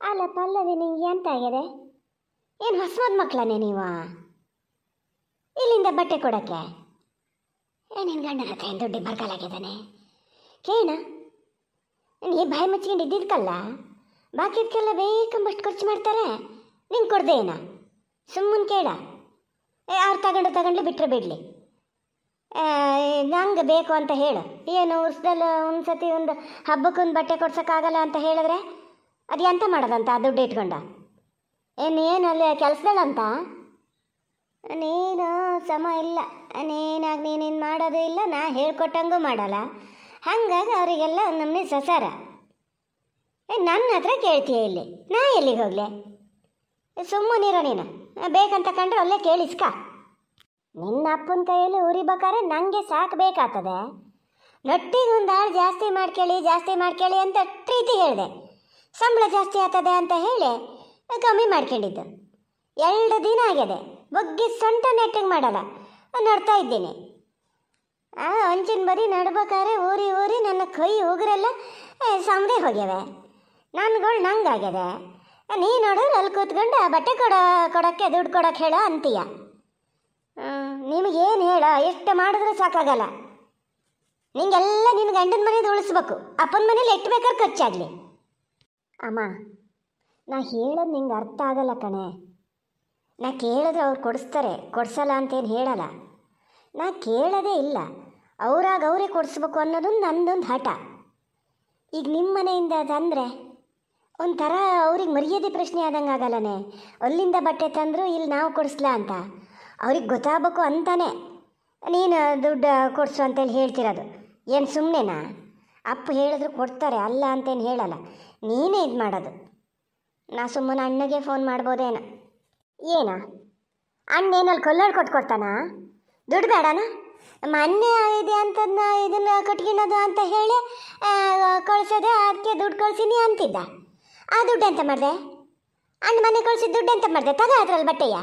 ಅಲ್ಲ ಪಲ್ಲವಿ, ನಿಂಗೆ ಎಂತ ಆಗಿದೆ? ಏನು ಹೊಸಮದ್ ಮಕ್ಕಳನೇ ನೀವು? ಇಲ್ಲಿಂದ ಬಟ್ಟೆ ಕೊಡೋಕ್ಕೆ ನಿನ್ನ ಗಂಡನ ಹತ್ರ ಏನು ದುಡ್ಡು ಬರಗಾಲಾಗಿದ್ದಾನೆ ಕೇಳ. ನೀ ಬಾಯಿ ಮುಚ್ಕೊಂಡು ಇದ್ದಿದ್ಕಲ್ಲ, ಬಾಕಿದ್ಕೆಲ್ಲ ಬೇಕಂಬಷ್ಟು ಖರ್ಚು ಮಾಡ್ತಾರೆ. ನಿಂಗೆ ಕೊಡ್ದೆ ಏನ? ಸುಮ್ಮನೆ ಕೇಳ. ಅವ್ರು ತಗೊಂಡ್ಲಿ ಬಿಟ್ಟರೆ ಬಿಡಲಿ, ನಂಗೆ ಬೇಕು ಅಂತ ಹೇಳು. ಏನು ವರ್ಷದಲ್ಲಿ ಒಂದು ಸತಿ ಒಂದು ಹಬ್ಬಕ್ಕೊಂದು ಬಟ್ಟೆ ಕೊಡ್ಸೋಕ್ಕಾಗಲ್ಲ ಅಂತ ಹೇಳಿದ್ರೆ ಅದು ಎಂತ ಮಾಡೋದಂತ ಆ ದುಡ್ಡು ಇಟ್ಕೊಂಡ? ಏನು ಅಲ್ಲಿ ಕೆಲಸದಳಂತ? ನೀನು ಸಮ ಇಲ್ಲ, ನೀನಾಗಿ ನೀನೇನು ಮಾಡೋದು ಇಲ್ಲ, ನಾ ಹೇಳ್ಕೊಟ್ಟಂಗೂ ಮಾಡಲ್ಲ. ಹಾಗಾಗಿ ಅವರಿಗೆಲ್ಲ ನಮ್ಮನೆ ಸಸಾರ. ನನ್ನ ಹತ್ರ ಕೇಳ್ತೀಯ ಇಲ್ಲಿ, ನಾ ಎಲ್ಲಿಗೆ ಹೋಗಲಿ? ಸುಮ್ಮನಿರೋ ನೀನು. ಬೇಕಂತ ಕಂಡ್ರೆ ಅಲ್ಲೇ ಕೇಳಿಸ್ಕ. ನಿನ್ನ ಅಪ್ಪನ ಕೈಯಲ್ಲಿ ಉರಿಬೇಕಾದ್ರೆ ನನಗೆ ಸಾಕಬೇಕಾಗ್ತದೆ. ನೊಟ್ಟಿಗೆ ಒಂದು ಆಳು ಜಾಸ್ತಿ ಮಾಡ್ಕೇಳಿ ಅಂತ ಪ್ರೀತಿ ಹೇಳಿದೆ. ಸಂಬಳ ಜಾಸ್ತಿ ಆಗ್ತದೆ ಅಂತ ಹೇಳಿ ಕಮ್ಮಿ ಮಾಡ್ಕೊಂಡಿದ್ದು 2 ದಿನ ಆಗಿದೆ. ಬಗ್ಗಿ ಸೊಂಟ ನೆಟ್ಟಿಗೆ ಮಾಡಲ್ಲ, ನೋಡ್ತಾ ಇದ್ದೀನಿ. ಅಂಚಿನ ಬರೀ ನಡ್ಬೇಕಾದ್ರೆ ಊರಿ ನನ್ನ ಕೈ ಉಗುರೆಲ್ಲ ಸಮದೆ ಹೋಗ್ಯವೆ. ನನ್ಗಳು ನಂಗಾಗ್ಯದೆ. ನೀ ನೋಡಿದ್ರೆ ಅಲ್ಲಿ ಕೂತ್ಕೊಂಡು ಬಟ್ಟೆ ಕೊಡೋಕ್ಕೆ ದುಡ್ಡು ಕೊಡೋಕ್ಕೆ ಹೇಳೋ ಅಂತೀಯ. ನಿಮಗೇನು ಹೇಳ, ಎಷ್ಟು ಮಾಡಿದ್ರೂ ಸಾಕಾಗಲ್ಲ. ನಿಂಗೆಲ್ಲ ನಿನ್ನ ಗಂಡನ ಮನೇದು ಉಳಿಸ್ಬೇಕು, ಅಪ್ಪನ ಮನೇಲಿ ಎಷ್ಟು ಬೇಕಾದ್ರೆ ಖರ್ಚಾಗಲಿ. ಅಮ್ಮ, ನಾ ಹೇಳೋದು ನಿಂಗೆ ಅರ್ಥ ಆಗಲ್ಲ ಕಣೆ. ನಾ ಕೇಳಿದ್ರೆ ಅವ್ರು ಕೊಡಿಸ್ತಾರೆ, ಕೊಡಿಸಲ್ಲ ಅಂತೇನು ಹೇಳಲ್ಲ. ನಾ ಕೇಳೋದೇ ಇಲ್ಲ, ಅವರೇ ಕೊಡಿಸ್ಬೇಕು ಅನ್ನೋದೊಂದು ನಂದೊಂದು ಹಠ. ಈಗ ನಿಮ್ಮ ಮನೆಯಿಂದ ತಂದರೆ ಒಂಥರ ಅವ್ರಿಗೆ ಮರ್ಯಾದೆ ಪ್ರಶ್ನೆ ಆದಂಗೆ ಆಗಲ್ಲನೆ. ಅಲ್ಲಿಂದ ಬಟ್ಟೆ ತಂದರು ಇಲ್ಲಿ ನಾವು ಕೊಡಿಸ್ಲಾ ಅಂತ ಅವ್ರಿಗೆ ಗೊತ್ತಾಗಬೇಕು ಅಂತಾನೆ ನೀನು ದುಡ್ಡು ಕೊಡಿಸು ಅಂತೇಳಿ ಹೇಳ್ತಿರೋದು. ಏನು ಸುಮ್ಮನೆನಾ? ಅಪ್ಪ ಹೇಳಿದ್ರು ಕೊಡ್ತಾರೆ, ಅಲ್ಲ ಅಂತೇನು ಹೇಳಲ್ಲ. ನೀನೇ ಇದು ಮಾಡೋದು. ನಾ ಸುಮ್ಮನೆ ಅಣ್ಣಗೆ ಫೋನ್ ಮಾಡ್ಬೋದೇನ? ಏನ ಅಣ್ಣೇನಲ್ಲಿ ಕೊಲ್ಲೋಳು ಕೊಟ್ಕೊಡ್ತಾನ? ದುಡ್ಡು ಬೇಡನಾ? ಮೊನ್ನೆ ಇದೆ ಅಂತದನ್ನ ಇದನ್ನು ಕಟ್ಗಿನೋದು ಅಂತ ಹೇಳಿ ಕಳಿಸೋದೆ, ಅದಕ್ಕೆ ದುಡ್ಡು ಕಳಿಸಿನಿ ಅಂತಿದ್ದ. ಆ ದುಡ್ಡು ಎಂತ ಮಾಡಿದೆ? ಅಣ್ಣ ಮನೆ ಕಳಿಸಿದ ದುಡ್ಡು ಎಂತ ಮಾಡಿದೆ? ತಗ ಅದ್ರಲ್ಲಿ ಬಟ್ಟೆಯ.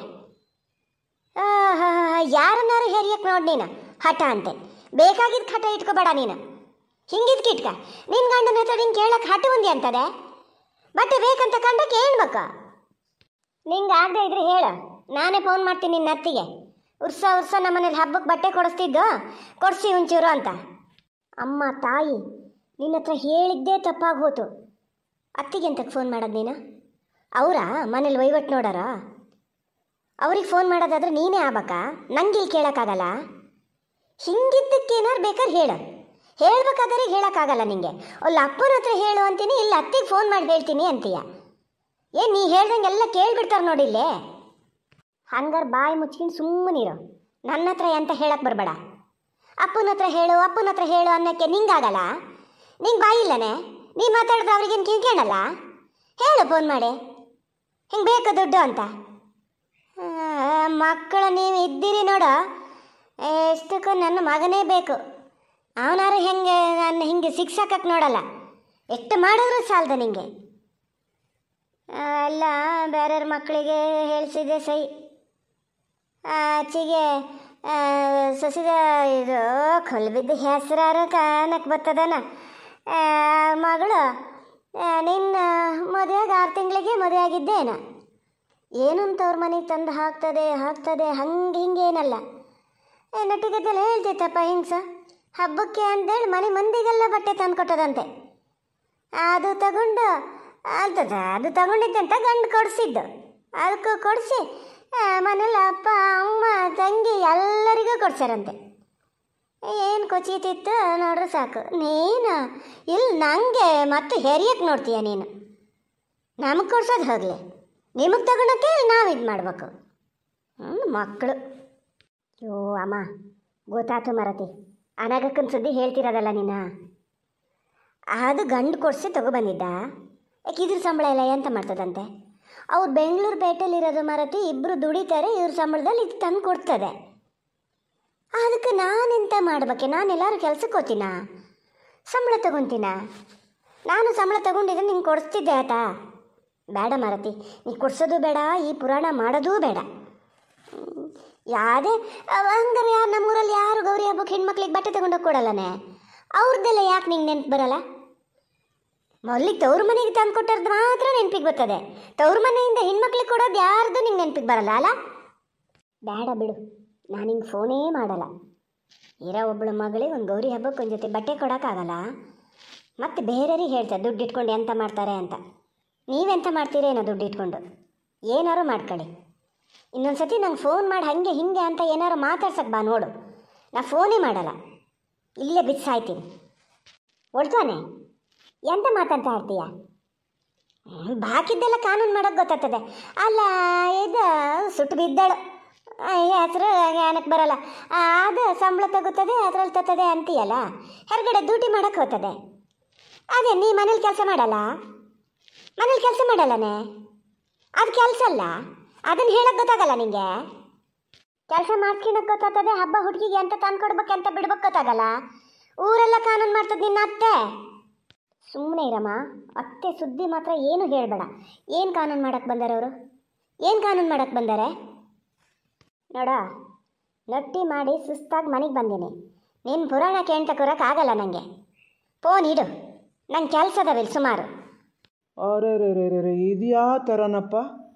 ಯಾರನ್ನಾರು ಹೇರಿಯಕ್ಕೆ ನೋಡಿ ನೀನು ಹಠ ಅಂತೆ. ಬೇಕಾಗಿದ್ದು ಹಠ ಇಟ್ಕೋಬೇಡ ನೀನು. ಹಿಂಗಿದ್ಕೆ ಇಟ್ಕ. ನಿನ್ನ ಗಂಡನ ಹತ್ರ ನಿಂಗೆ ಕೇಳಕ್ಕೆ ಹಠ ಒಂದಿ ಅಂತದೆ. ಬಟ್ಟೆ ಬೇಕಂತ ಕಂಡಕ್ಕೆ ಹೇಳ್ಬೇಕ. ನಿಂಗೆ ಆಗದೆ ಇದ್ರೆ ಹೇಳು, ನಾನೇ ಫೋನ್ ಮಾಡ್ತೀನಿ ನಿನ್ನ ಅತ್ತಿಗೆ. ಉರ್ಸ ನಮ್ಮನೇಲಿ ಹಬ್ಬಕ್ಕೆ ಬಟ್ಟೆ ಕೊಡಿಸ್ತಿದ್ದು, ಕೊಡಿಸಿ ಒಂಚೂರು ಅಂತ. ಅಮ್ಮ ತಾಯಿ, ನಿನ್ನ ಹತ್ರ ಹೇಳಿದ್ದೇ ತಪ್ಪಾಗಿ ಹೋತು. ಅತ್ತಿಗೆ ಅಂತಕ್ಕೆ ಫೋನ್ ಮಾಡೋದು ನೀನು? ಅವರಾ ಮನೇಲಿ ವಹಿವಟ್ಟು ನೋಡಾರ? ಅವ್ರಿಗೆ ಫೋನ್ ಮಾಡೋದಾದ್ರೆ ನೀನೇ ಆಗ್ಬೇಕಾ? ನಂಗೆ ಇಲ್ಲಿ ಕೇಳೋಕ್ಕಾಗಲ್ಲ. ಹಿಂಗಿದ್ದಕ್ಕೇನಾರು ಬೇಕಾದ್ರೆ ಹೇಳು. ಹೇಳ್ಬೇಕಾದ್ರೆ ಹೇಳೋಕ್ಕಾಗಲ್ಲ ನಿಂಗೆ. ಅಲ್ಲಿ ಅಪ್ಪನ ಹತ್ರ ಹೇಳು ಅಂತೀನಿ, ಇಲ್ಲ ಅತ್ತಿಗೆ ಫೋನ್ ಮಾಡಿ ಹೇಳ್ತೀನಿ ಅಂತೀಯ. ಏನು ನೀ ಹೇಳ್ದಂಗೆ ಎಲ್ಲ ಕೇಳಿಬಿಡ್ತಾರೆ ನೋಡಿಲ್ಲೇ. ಹಂಗಾರೆ ಬಾಯಿ ಮುಚ್ಕೊಂಡು ಸುಮ್ಮನಿರು. ನನ್ನ ಹತ್ರ ಎಂತ ಹೇಳಕ್ಕೆ ಬರಬೇಡ. ಅಪ್ಪನ ಹತ್ರ ಹೇಳು ಅನ್ನೋಕ್ಕೆ ನಿಂಗಾಗಲ್ಲ? ನಿಂಗೆ ಬಾಯಿ ಇಲ್ಲನೆ? ನೀನು ಮಾತಾಡಿದ್ರೆ ಅವ್ರಿಗೇನು ಕಿವಿಕೇಳಲ್ಲ? ಹೇಳು ಫೋನ್ ಮಾಡಿ, ಹಿಂಗೆ ಬೇಕು ದುಡ್ಡು ಅಂತ. ಮಕ್ಕಳು ನೀವು ಇದ್ದೀರಿ ನೋಡು, ಎಷ್ಟಕ್ಕೂ ನನ್ನ ಮಗನೇ ಬೇಕು. ಅವನಾರು ಹೆಂಗೆ ನನ್ನ ಹಿಂಗೆ ಶಿಕ್ಷಕಕ್ಕೆ ನೋಡಲ್ಲ. ಎಷ್ಟು ಮಾಡಿದ್ರು ಸಾಲದ ನಿಂಗೆ. ಎಲ್ಲ ಬೇರೆಯವ್ರ ಮಕ್ಕಳಿಗೆ ಹೇಳಿಸಿದೆ ಸೈ. ಆಚೆಗೆ ಸಸಿದ ಇದು ಕೊಲ್ಬಿದ್ದ ಹೆಸರಾರು ಕಾಣಕ್ಕೆ ಬರ್ತದನ. ಮಗಳು ನಿನ್ನ ಮದುವೆಗೆ 6 ತಿಂಗಳಿಗೆ ಮದುವೆ ಆಗಿದ್ದೇನ? ಏನಂತವ್ರ ಮನೆಗೆ ತಂದು ಹಾಕ್ತದೆ ಹಂಗೆ ಹಿಂಗೇನಲ್ಲ. ನಟಿಗದ್ದೆಲ್ಲ ಹೇಳ್ತೈತಪ್ಪ ಹಿಂಗ್ಸ ಹಬ್ಬಕ್ಕೆ ಅಂತೇಳಿ ಮನೆ ಮಂದಿಗೆಲ್ಲ ಬಟ್ಟೆ ತಂದು ಕೊಟ್ಟದಂತೆ. ಅದು ತಗೊಂಡಿದ್ದಂತ ಗಂಡು ಕೊಡಿಸಿದ್ದು. ಅದಕ್ಕೂ ಕೊಡಿಸಿ ಮನೇಲಿ ಅಪ್ಪ ಅಮ್ಮ ತಂಗಿ ಎಲ್ಲರಿಗೂ ಕೊಡ್ಸಾರಂತೆ. ಏನು ಕೊಚೀತಿತ್ತು ನೋಡ್ರೆ ಸಾಕು. ನೀನು ಇಲ್ಲಿ ನನಗೆ ಮತ್ತೆ ಹೆರಿಯಕ್ಕೆ ನೋಡ್ತೀಯ ನೀನು. ನಮಗೆ ಕೊಡ್ಸೋದು ಹೋಗಲಿ, ನಿಮಗೆ ತಗೊಳಕ್ಕೆ ನಾವು ಇದು ಮಾಡಬೇಕು. ಮಕ್ಕಳು. ಯೋ ಅಮ್ಮ, ಗೊತ್ತಾಯ್ತು ಮರತಿ. ಅನಗಕ್ಕನ ಸುದ್ದಿ ಹೇಳ್ತಿರೋದಲ್ಲ ನೀನು. ಅದು ಗಂಡು ಕೊಡಿಸಿ ತಗೊಬಂದಿದ್ದ. ಯಾಕೆ ಇದ್ರ ಸಂಬಳ ಎಲ್ಲ ಎಂತ ಮಾಡ್ತದಂತೆ? ಅವ್ರು ಬೆಂಗಳೂರು ಪೇಟೆಯಲ್ಲಿರೋದು ಮರತಿ, ಇಬ್ಬರು ದುಡಿತಾರೆ. ಇವ್ರ ಸಂಬಳದಲ್ಲಿ ಇದು ತಂದು ಕೊಡ್ತದೆ. ಅದಕ್ಕೆ ನಾನೆಂತ ಮಾಡ್ಬೇಕೆ? ನಾನೆಲ್ಲರೂ ಕೆಲಸಕ್ಕೆ ಹೋಗ್ತೀನ, ಸಂಬಳ ತಗೊತೀನ. ನಾನು ಸಂಬಳ ತಗೊಂಡಿದ್ರೆ ನಿಂಗೆ ಕೊಡಿಸ್ತಿದ್ದೆ ಆಯ್ತಾ? ಬೇಡ ಮರತಿ, ನೀ ಕೊಡ್ಸೋದು ಬೇಡ, ಈ ಪುರಾಣ ಮಾಡೋದೂ ಬೇಡ. ಯಾವುದೇ ಹಂಗಾರೆ ನಮ್ಮೂರಲ್ಲಿ ಯಾರು ಗೌರಿ ಹಬ್ಬಕ್ಕೆ ಹೆಣ್ಮಕ್ಳಿಗೆ ಬಟ್ಟೆ ತಗೊಂಡೋಗಿ ಕೊಡಲ್ಲನೆ? ಅವ್ರದ್ದೆಲ್ಲ ಯಾಕೆ ನಿಂಗೆ ನೆನಪು ಬರಲ್ಲ? ಮೊದಲಿಗೆ ತವ್ರ ಮನೆಗೆ ತಂದು ಕೊಟ್ಟದ್ದು ಮಾತ್ರ ನೆನಪಿಗೆ ಬರ್ತದೆ. ತವ್ರ ಮನೆಯಿಂದ ಹೆಣ್ಮಕ್ಳಿಗೆ ಕೊಡೋದು ಯಾರ್ದು ನಿಂಗೆ ನೆನಪಿಗೆ ಬರಲ್ಲ ಅಲ್ಲ? ಬೇಡ ಬಿಡು, ನಾನು ಹಿಂಗೆ ಫೋನೇ ಮಾಡಲ್ಲ. ಇರೋ ಒಬ್ಬಳು ಮಗಳಿಗೆ ಒಂದು ಗೌರಿ ಹಬ್ಬಕ್ಕೆ ಒಂದು ಜೊತೆ ಬಟ್ಟೆ ಕೊಡೋಕ್ಕಾಗಲ್ಲ, ಮತ್ತು ಬೇರೆಯವ್ರಿಗೆ ಹೇಳ್ತಾರೆ ದುಡ್ಡು ಇಟ್ಕೊಂಡು ಎಂತ ಮಾಡ್ತಾರೆ ಅಂತ. ನೀವೆಂತ ಮಾಡ್ತೀರೇನೋ ದುಡ್ಡು ಇಟ್ಕೊಂಡು? ಏನಾರು ಮಾಡ್ಕೊಳ್ಳಿ. ಇನ್ನೊಂದು ಸತಿ ನಂಗೆ ಫೋನ್ ಮಾಡಿ ಹಾಗೆ ಹಿಂಗೆ ಅಂತ ಏನಾರು ಮಾತಾಡ್ಸಕ್ಕೆ ಬಾ ನೋಡು. ನಾ ಫೋನೇ ಮಾಡಲ್ಲ, ಇಲ್ಲೇ ಬಿಸಾಯ್ತೀನಿ. ಒಳ್ತಾನೆ ಎಂತ ಮಾತಾಡ್ತಾ ಇರ್ತೀಯ? ಬಾಕಿದ್ದೆಲ್ಲ ಕಾನೂನು ಮಾಡೋಕ್ಕೆ ಗೊತ್ತಾಗ್ತದೆ. ಅಲ್ಲ ಇದು ಸುಟ್ಟು ಬಿದ್ದಳು ಹೆಸರು ಏನಕ್ಕೆ ಬರಲ್ಲ, ಅದು ಸಂಬಳ ತಗೋತದೆ ಅದ್ರಲ್ಲಿ ತತ್ತದೆ ಅಂತೀಯಲ್ಲ, ಹೊರಗಡೆ ಡ್ಯೂಟಿ ಮಾಡೋಕ್ಕೆ ಹೋಗ್ತದೆ. ಅದೇ ನೀ ಮನೇಲಿ ಕೆಲಸ ಮಾಡಲ್ಲ? ಮನೇಲಿ ಕೆಲಸ ಮಾಡಲ್ಲನೇ? ಅದು ಕೆಲಸ ಅಲ್ಲ, ಅದನ್ನು ಹೇಳಕ್ಕೆ ಗೊತ್ತಾಗಲ್ಲ ನಿಂಗೆ? ಕೆಲಸ ಮಾಡ್ಸ್ಕೊಳಕ್ಕೆ ಗೊತ್ತಾಗ್ತದೆ, ಹಬ್ಬ ಹುಡುಗಿಗೆ ಅಂತ ತಂದು ಕೊಡ್ಬೇಕು ಅಂತ ಬಿಡ್ಬೇಕು ಗೊತ್ತಾಗಲ್ಲ. ಊರೆಲ್ಲ ಕಾನೂನು ಮಾಡ್ತದೆ ನಿನ್ನ ಅತ್ತೆ. ಸುಮ್ಮನೆ ಇರಮ್ಮ, ಅತ್ತೆ ಸುದ್ದಿ ಮಾತ್ರ ಏನು ಹೇಳಬೇಡ. ಏನು ಕಾನೂನು ಮಾಡಕ್ಕೆ ಬಂದಾರೆ ಅವರು? ಏನು ಕಾನೂನು ಮಾಡಕ್ಕೆ ಬಂದಾರೆ ನೋಡ. ನೊಟ್ಟಿ ಮಾಡಿ ಸುಸ್ತಾಗಿ ಮನೆಗೆ ಬಂದೀನಿ, ನಿನ್ನ ಪುರಾಣ ಕೇಳ್ತಕೊರಕ್ಕಾಗಲ್ಲ ನನಗೆ. ಫೋನ್ ಇಡು, ನಂಗೆ ಕೆಲಸದವಿಲ್ಲ ಸುಮಾರು. ಅರೆ ಇದು ಯಾವ ಥರನಪ್ಪ?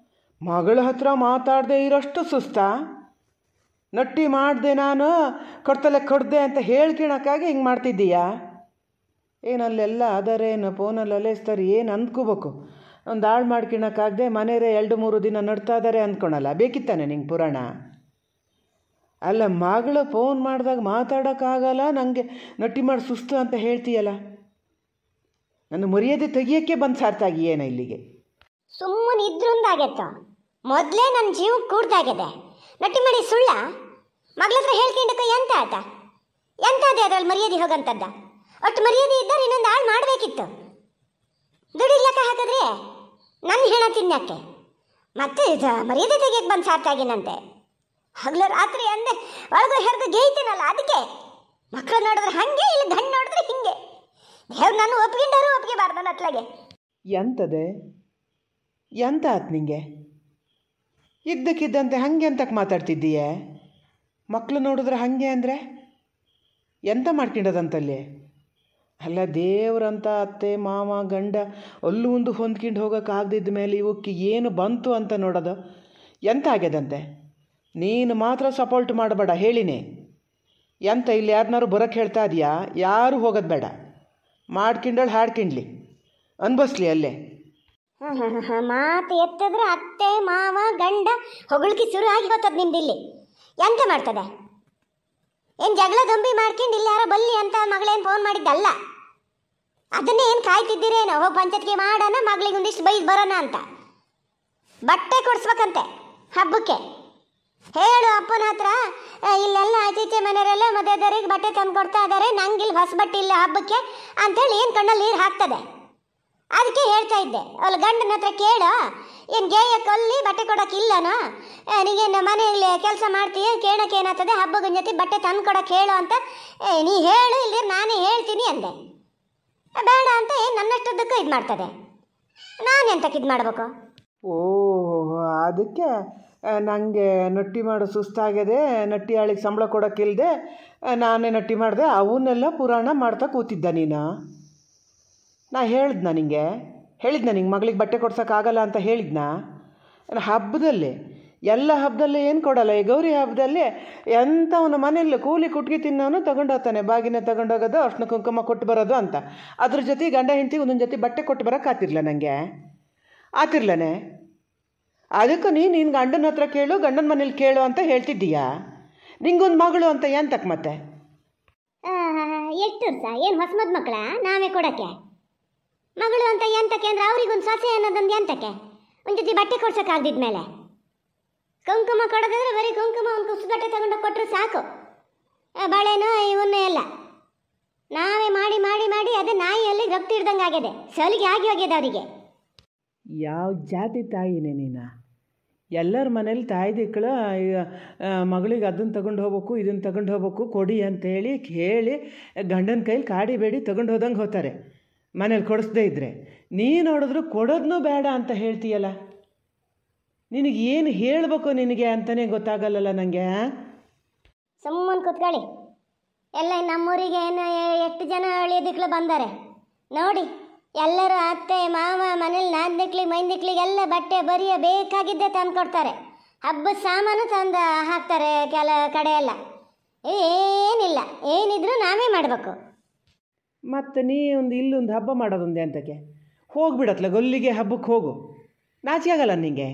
ಮಗಳ ಹತ್ರ ಮಾತಾಡದೆ ಇರೋಷ್ಟು ಸುಸ್ತಾ? ನಟ್ಟಿ ಮಾಡಿದೆ ನಾನು ಕೊಡ್ತಲೆ ಕೊಡ್ದೆ ಅಂತ ಹೇಳ್ಕೊಳಕ್ಕಾಗಿ ಹಿಂಗೆ ಮಾಡ್ತಿದ್ದೀಯಾ? ಏನಲ್ಲೆಲ್ಲ ಅದರೇನು ಫೋನಲ್ಲಿ ಅಲೆಸ್ತಾರೆ, ಏನು ಅಂದ್ಕೋಬೇಕು? ಒಂದು ಹಾಳು ಮಾಡ್ಕೊಳಕ್ಕಾಗದೆ ಮನೆಯರೇ 2-3 ದಿನ ನಡ್ತಾ ಇದ್ದಾರೆ ಅಂದ್ಕೊಳಲ್ಲ, ಬೇಕಿತ್ತಾನೆ ನಿಂಗೆ ಪುರಾಣ? ಅಲ್ಲ, ಮಗಳು ಫೋನ್ ಮಾಡಿದಾಗ ಮಾತಾಡೋಕ್ಕಾಗಲ್ಲ, ನನಗೆ ನಟ್ಟಿ ಮಾಡಿ ಸುಸ್ತು ಅಂತ ಹೇಳ್ತೀಯಲ್ಲ. ನನ್ನ ಮರ್ಯಾದೆ ತೆಗಿಯೋಕ್ಕೆ ಬಂದು ಸಾರ್ತಾಗಿ ಏನ ಇಲ್ಲಿಗೆ? ಸುಮ್ಮನೆ ಇದ್ರಿಂದಾಗೆತ್ತ, ಮೊದಲೇ ನನ್ನ ಜೀವ ಕೂಡ್ದಾಗಿದೆ. ನಟ್ಟಿ ಮಾಡಿ ಸುಳ್ಳ ಮಗಳ ಹತ್ರ ಹೇಳ್ಕೊಂಡಕ್ಕ ಎಂತ ಆತ? ಎಂತ ಅದೇ ಅದ್ರಲ್ಲಿ ಮರ್ಯಾದೆ ಹೋಗಂತದ್ದ? ಒಟ್ಟು ಮರ್ಯಾದೆ ಇದ್ದರೆ ಇನ್ನೊಂದು ಹಾಳು ಮಾಡಬೇಕಿತ್ತು. ದುಡ್ಡು ಲೆಕ್ಕ ಹಾಕಿದ್ರೆ ನನ್ನ ಹೆಣ ತಿನ್ನಕ್ಕೆ ಮತ್ತೆ ಇದು ಮರ್ಯಾದೆ ತೆಗಿಯಕ್ಕೆ ಬಂದು ಸಾರ್ತಾಗಿನಂತೆ. ಹಗಲು ರಾತ್ರಿ ಅಂದೆ ಒಳಗು ಹೆರ್ದು ಗೇಯ್ತೀನಲ್ಲ, ಅದಕ್ಕೆ ಮಕ್ಕಳು ನೋಡಿದ್ರೆ ಹಾಗೆ, ಇಲ್ಲಿ ಗಂಡು ನೋಡಿದ್ರೆ ಹಿಂಗೆ. ದೇವ್ರು ನಾನು ಒಪ್ಪಿಕೊಂಡಾರು ಒಪ್ಪಿಗೆಬಾರ್ದು ನನ್ನ ಹತ್ಲಾಗೆ. ಎಂತದೆ? ಎಂತ ಆತು ನಿಂಗೆ? ಇದ್ದಕ್ಕಿದ್ದಂತೆ ಹಾಗೆ ಅಂತಕ್ಕೆ ಮಾತಾಡ್ತಿದ್ದೀಯೇ? ಮಕ್ಕಳು ನೋಡಿದ್ರೆ ಹಾಗೆ ಅಂದರೆ ಎಂತ ಮಾಡ್ಕೊಂಡದಂತಲ್ಲಿ? ಅಲ್ಲ, ದೇವ್ರಂತ ಅತ್ತೆ ಮಾವ ಗಂಡ ಅಲ್ಲೂ ಒಂದು ಹೊಂದ್ಕೊಂಡು ಹೋಗೋಕ್ಕಾಗ್ದಿದ್ದ ಮೇಲೆ ಇವಕ್ಕೆ ಏನು ಬಂತು ಅಂತ ನೋಡೋದು? ಎಂತ ಆಗ್ಯದಂತೆ? ನೀನು ಮಾತ್ರ ಸಪೋರ್ಟ್ ಮಾಡಬೇಡ ಹೇಳಿನಿ. ಎಂತ ಇಲ್ಲಿ ಯಾರನ್ನಾರು ಬರೋಕ್ಕೆ ಹೇಳ್ತಾ ಇದೆಯಾ? ಯಾರೂ ಹೋಗೋದು ಬೇಡ, ಮಾಡ್ಕೊಂಡಳು ಹಾಡ್ಕೊಂಡ್ಲಿ, ಅನ್ಬಸ್ಲಿ ಅಲ್ಲೇ. ಮಾತು ಎತ್ತಿದ್ರೆ ಅತ್ತೆ ಮಾವ ಗಂಡ ಹೊಗಳಿಕೆ ಶುರು ಆಗಿ ಹೋಗ್ತದೆ ನಿಮ್ದಿಲ್ಲಿ. ಎಂತ ಮಾಡ್ತದೆ? ಏನು ಜಗಳ ದೊಂಬಿ ಮಾಡ್ಕೊಂಡು ಇಲ್ಲಿ ಯಾರೋ ಬಲ್ಲಿ ಅಂತ ಮಗಳೇನು ಫೋನ್ ಮಾಡಿದ್ದಲ್ಲ. ಅದನ್ನೇ ಏನು ಕಾಯ್ತಿದ್ದೀರೇನೋ? ಹೋಗಿ ಪಂಚಾಯತ್ಗೆ ಮಾಡೋಣ, ಮಗಳಿಗೆ ಒಂದಿಷ್ಟು ಬೈದು ಬರೋಣ ಅಂತ. ಬಟ್ಟೆ ಕೊಡಿಸ್ಬೇಕಂತೆ ಹಬ್ಬಕ್ಕೆ. ಹೇಳು ಅಪ್ಪನ ಹತ್ರ, ಇಲ್ಲೆಲ್ಲ ಆಚೀಚೆ ಮನೆಯವರೆಲ್ಲ ಮದುವೆದವ್ರಿಗೆ ಬಟ್ಟೆ ತಂದು ಕೊಡ್ತಾ ಇದ್ದಾರೆ, ನಂಗೆ ಇಲ್ಲಿ ಹೊಸ ಬಟ್ಟೆ ಇಲ್ಲ ಹಬ್ಬಕ್ಕೆ ಅಂಥೇಳಿ ಏನು ಕಣ್ಣಲ್ಲಿ ನೀರು ಹಾಕ್ತದೆ. ಅದಕ್ಕೆ ಹೇಳ್ತಾ ಇದ್ದೆ, ಅವಳು ಗಂಡನ ಹತ್ರ ಕೇಳು, ಏನು ಗೇಯಕ್ಕಲ್ಲಿ ಬಟ್ಟೆ ಕೊಡೋಕೆ ಇಲ್ಲನೋ? ನೀಗೇನು ಮನೆಯಲ್ಲಿ ಕೆಲಸ ಮಾಡ್ತೀಯ, ಕೇಳೋಕೆ ಏನಾಗ್ತದೆ, ಹಬ್ಬದ ಜೊತೆ ಬಟ್ಟೆ ತಂದು ಕೊಡೋಕೆ ಹೇಳು ಅಂತ ನೀ ಹೇಳು, ಇಲ್ಲದೆ ನಾನೇ ಹೇಳ್ತೀನಿ ಅಂದೆ. ಬೇಡ ಅಂತ ಏನು ನನ್ನಷ್ಟದ್ದಕ್ಕೂ ಇದು ಮಾಡ್ತದೆ. ನಾನು ಎಂತಕ್ಕೆ ಇದು ಮಾಡಬೇಕು? ಓಹ್, ಅದಕ್ಕೆ ನನಗೆ ನಟ್ಟಿ ಮಾಡೋ ಸುಸ್ತಾಗಿದೆ, ನಟ್ಟಿ ಆಳಿಗೆ ಸಂಬಳ ಕೊಡೋಕ್ಕಿಲ್ಲದೆ ನಾನೇ ನಟ್ಟಿ ಮಾಡಿದೆ, ಅವನ್ನೆಲ್ಲ ಪುರಾಣ ಮಾಡ್ತಾ ಕೂತಿದ್ದ ನೀನು? ನಾ ಹೇಳಿದ್ನ ನಿಂಗೆ? ನಿಂಗೆ ಮಗಳಿಗೆ ಬಟ್ಟೆ ಕೊಡ್ಸೋಕ್ಕಾಗಲ್ಲ ಅಂತ ಹೇಳಿದ್ನಾ? ಹಬ್ಬದಲ್ಲಿ, ಎಲ್ಲ ಹಬ್ಬದಲ್ಲಿ ಏನು ಕೊಡಲ್ಲ, ಈ ಗೌರಿ ಹಬ್ಬದಲ್ಲಿ ಎಂಥವನು ಮನೆಯಲ್ಲಿ ಕೂಲಿ ಕುಟ್ಗಿ ತಿನ್ನೋನು ತಗೊಂಡು ಹೋಗ್ತಾನೆ, ಬಾಗಿನ ತಗೊಂಡೋಗೋದು, ಅರ್ಶಿನ ಕುಂಕುಮ ಕೊಟ್ಟು ಬರೋದು ಅಂತ. ಅದ್ರ ಜೊತೆ ಗಂಡ ಹೆಂಡತಿಗೆ ಒಂದೊಂದು ಜೊತೆ ಬಟ್ಟೆ ಕೊಟ್ಟು ಬರೋಕೆ ಆತಿರ್ಲ ನನಗೆ? ಆತಿರ್ಲನೇ? ಅದಕ್ಕೆ ನಿನ್ನ ಗಂಡನ ಹತ್ರ ಕೇಳು, ಗಂಡನ ಮನೇಲಿ ಕೇಳು ಅಂತ ಹೇಳ್ತಿದ್ದೀಯಾ? ನಿಂಗೊಂದು ಮಗಳು ಅಂತ ಎಂತಕ್ಕೆ ಮತ್ತೆ? ಎಷ್ಟು ವರ್ಷ ಏನು ಹೊಸ ಮದ್ ಮಕ್ಕಳ ನಾವೇ ಕೊಡೋಕ್ಕೆ? ಮಗಳು ಅಂತ ಎಂತಕ್ಕೆ ಅಂದ್ರೆ ಅವ್ರಿಗೊಂದು ಸೊಸೆ ಅನ್ನೋದೊಂದು ಎಂತಕ್ಕೆ? ಒಂದು ಜೊತೆ ಬಟ್ಟೆ ಕೊಡ್ಸೋಕ್ಕಾಗ್ದಿದ್ಮೇಲೆ ಕುಂಕುಮ ಕೊಡೋದಾದ್ರೆ ಬರೀ ಕುಂಕುಮ ಒಂದು ಕುಸು ಬಟ್ಟೆ ತಗೊಂಡೋಗಿ ಕೊಟ್ಟರು ಸಾಕು. ಬಳೆನೋ ಇವನ್ನ ಎಲ್ಲ ನಾವೇ ಮಾಡಿ ಮಾಡಿ ಮಾಡಿ ಅದೇ ನಾಯಿಯಲ್ಲಿ ರಕ್ತ ಹಿಡ್ದಂಗೆ ಆಗಿದೆ, ಸಲಿಗೆ ಆಗಿ ಹೋಗ್ಯದ ಅವರಿಗೆ. ಯಾವ ಜಾತಿ ತಾಯಿನೇ ನೀನು? ಎಲ್ಲರ ಮನೇಲಿ ತಾಯಿ ದಿಕ್ಕಳು ಮಗಳಿಗೆ ಅದನ್ನು ತಗೊಂಡು ಹೋಗ್ಬೇಕು, ಇದನ್ನು ತಗೊಂಡು ಹೋಗ್ಬೇಕು, ಕೊಡಿ ಅಂತೇಳಿ ಹೇಳಿ ಗಂಡನ ಕೈಲಿ ಕಾಡಿ ಬೇಡಿ ತಗೊಂಡು ಹೋದಂಗೆ ಹೋಗ್ತಾರೆ ಮನೇಲಿ ಕೊಡಿಸ್ದೇ ಇದ್ದರೆ. ನೀ ನೋಡಿದ್ರು ಕೊಡೋದನ್ನೂ ಬೇಡ ಅಂತ ಹೇಳ್ತೀಯಲ್ಲ, ನಿನಗೆ ಏನು ಹೇಳಬೇಕು ನಿನಗೆ ಅಂತಲೇ ಗೊತ್ತಾಗಲ್ಲಲ್ಲ ನನಗೆ. ಸುಮ್ಮನೆ ಕೂತ್ಕೊಳ್ಳಿ. ಎಲ್ಲ ನಮ್ಮೂರಿಗೆ ಏನು ಎಷ್ಟು ಜನ ಹಳ್ಳಿಯ ದಿಕ್ಕಲು ಬಂದಾರೆ ನೋಡಿ, ಎಲ್ಲರೂ ಅತ್ತೆ ಮಾವ ಮನೇಲಿ ನಾದ್ನಿಕ್ಳಿಗೆ ಮೈಂದಿಕ್ಳಿಗೆಲ್ಲ ಬಟ್ಟೆ ಬರಿಯ ಬೇಕಾಗಿದ್ದೇ ತಂದು ಕೊಡ್ತಾರೆ. ಹಬ್ಬದ ಸಾಮಾನು ತಂದು ಹಾಕ್ತಾರೆ ಕೆಲ ಕಡೆ ಎಲ್ಲ. ಏನಿಲ್ಲ, ಏನಿದ್ರು ನಾವೇ ಮಾಡಬೇಕು. ಮತ್ತು ನೀ ಒಂದು ಇಲ್ಲೊಂದು ಹಬ್ಬ ಮಾಡೋದೊಂದೇ ಅಂತಕ್ಕೆ ಹೋಗ್ಬಿಡತ್ಲ ಗೊಲ್ಲಿಗೆ ಹಬ್ಬಕ್ಕೆ ಹೋಗು. ನಾಚಿಕೆ ಆಗಲ್ಲ ನಿಂಗೆ?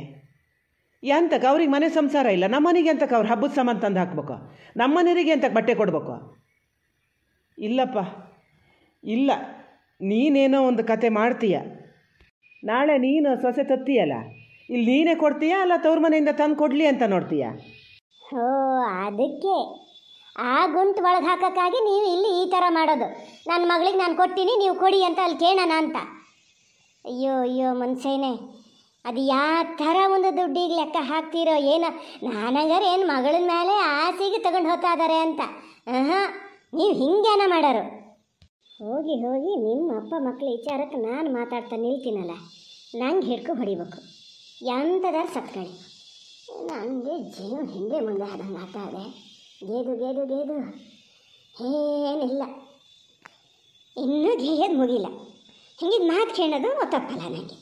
ಎಂತಕ್ಕೆ ಅವ್ರಿಗೆ ಮನೆ ಸಂಸಾರ ಇಲ್ಲ, ನಮ್ಮ ಮನೆಗೆ ಅಂತಕ್ಕೆ ಅವ್ರು ಹಬ್ಬದ ಸಾಮಾನು ತಂದು ಹಾಕ್ಬೇಕು, ನಮ್ಮ ಮನೆಯವರಿಗೆ ಅಂತಕ್ಕೆ ಬಟ್ಟೆ ಕೊಡ್ಬೇಕು? ಇಲ್ಲಪ್ಪ ಇಲ್ಲ, ನೀನೇನೋ ಒಂದು ಕತೆ ಮಾಡ್ತೀಯ. ನಾಳೆ ನೀನು ಸೊಸೆ ತತ್ತೀಯಲ್ಲ, ಇಲ್ಲಿ ನೀನೇ ಕೊಡ್ತೀಯ ಅಲ್ಲ ತವ್ರ ಮನೆಯಿಂದ ತಂದು ಕೊಡಲಿ ಅಂತ ನೋಡ್ತೀಯ? ಓ, ಅದಕ್ಕೆ ಆ ಗುಂಟು ಒಳಗೆ ಹಾಕೋಕ್ಕಾಗಿ ನೀವು ಇಲ್ಲಿ ಈ ಥರ ಮಾಡೋದು. ನನ್ನ ಮಗಳಿಗೆ ನಾನು ಕೊಡ್ತೀನಿ, ನೀವು ಕೊಡಿ ಅಂತ ಅಲ್ಲಿ ಕೇಳೋಣ ಅಂತ. ಅಯ್ಯೋ ಅಯ್ಯೋ ಮನ್ಸೇನೆ, ಅದು ಯಾವ ಥರ ಒಂದು ದುಡ್ಡಿಗೆ ಲೆಕ್ಕ ಹಾಕ್ತೀರೋ ಏನೋ. ನಾನಂಗಾರೆ ಏನು ಮಗಳ ಮೇಲೆ ಆಸೆಗೆ ತಗೊಂಡು ಹೋಗ್ತಾ ಇದ್ದಾರೆ ಅಂತ. ಹಾಂ, ನೀವು ಹಿಂಗೇನ ಮಾಡೋರು? ಹೋಗಿ ಹೋಗಿ ನಿಮ್ಮ ಅಪ್ಪ ಮಕ್ಕಳ ವಿಚಾರಕ್ಕೆ ನಾನು ಮಾತಾಡ್ತಾ ನಿಲ್ತೀನಲ್ಲ, ನಂಗೆ ಹಿಡ್ಕೊ ಹೊಡಿಬೇಕು. ಎಂಥದಾರು ಸತ್ಕಳಿ, ನನಗೆ ಜೀವ ಹಿಂದೆ ಮುಂದೆ ಆದಂಗೆ ಆಗ್ತಾ ಇದೆ. ಗೇದು ಗೇದು ಗೇದು ಏನಿಲ್ಲ, ಇನ್ನೂ ಗೇಯದು ಮುಗಿಲ್ಲ. ಹಿಂಗಿದ್ದು ಮಾತು ಕೇಳೋದು ತಪ್ಪಲ್ಲ ನನಗೆ.